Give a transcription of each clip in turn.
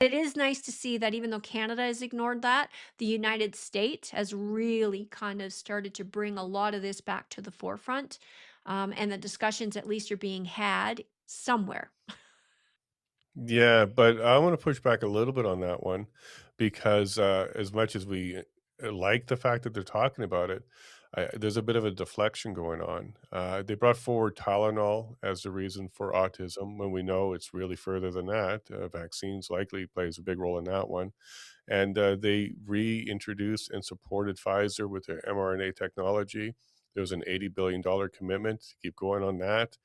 It is nice to see that even though Canada has ignored that, the United States has really kind of started to bring a lot of this back to the forefront, and the discussions at least are being had somewhere. Yeah, but I want to push back a little bit on that one because as much as we like the fact that they're talking about it, there's a bit of a deflection going on. They brought forward Tylenol as the reason for autism when we know it's really further than that. Vaccines likely plays a big role in that one. And they reintroduced and supported Pfizer with their mRNA technology. There was an $80 billion commitment to keep going on that.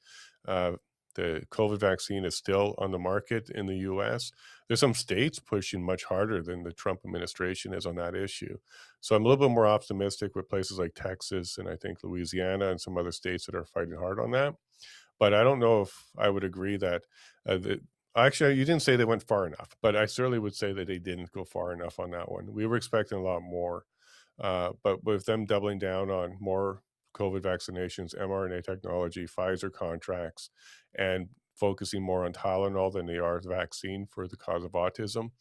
Uh, the COVID vaccine is still on the market in the US. There's some states pushing much harder than the Trump administration is on that issue. So I'm a little bit more optimistic with places like Texas and I think Louisiana and some other states that are fighting hard on that. But I don't know if I would agree that the actually, you didn't say they went far enough, but I certainly would say that they didn't go far enough on that one. We were expecting a lot more, but with them doubling down on more COVID vaccinations, mRNA technology, Pfizer contracts, and focusing more on Tylenol than they are the vaccine for the cause of autism,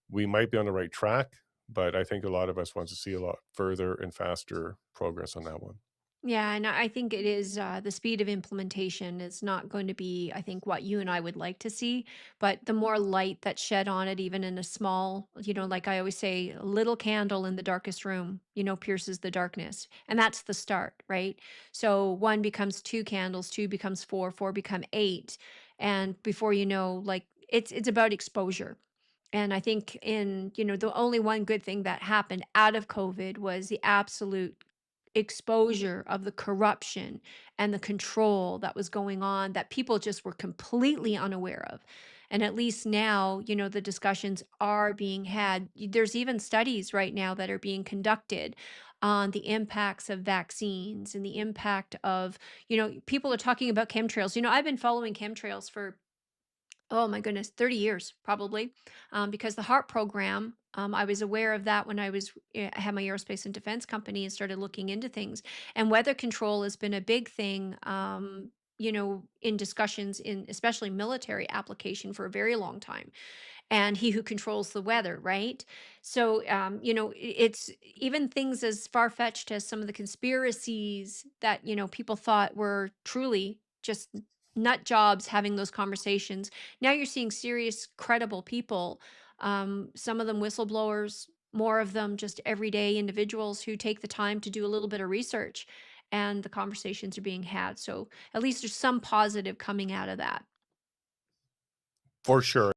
we might be on the right track, but I think a lot of us want to see a lot further and faster progress on that one. Yeah, and I think it is the speed of implementation is not going to be, I think, what you and I would like to see. But the more light that's shed on it, even in a small, like I always say, a little candle in the darkest room, pierces the darkness. And that's the start, right? So one becomes two candles, two becomes four, four become eight. And before you know, like it's about exposure. And I think the only one good thing that happened out of COVID was the absolute exposure of the corruption and the control that was going on that people just were completely unaware of. And at least now, the discussions are being had. There's even studies right now that are being conducted on the impacts of vaccines and the impact of, people are talking about chemtrails. I've been following chemtrails for, oh my goodness, 30 years probably, because the HARP program, I was aware of that when I had my aerospace and defense company and started looking into things. And weather control has been a big thing, in discussions in especially military application for a very long time. And he who controls the weather, right? So, it's even things as far fetched as some of the conspiracies that, people thought were truly just nut jobs having those conversations. Now you're seeing serious, credible people, some of them whistleblowers, more of them just everyday individuals who take the time to do a little bit of research, and the conversations are being had. So at least there's some positive coming out of that. For sure.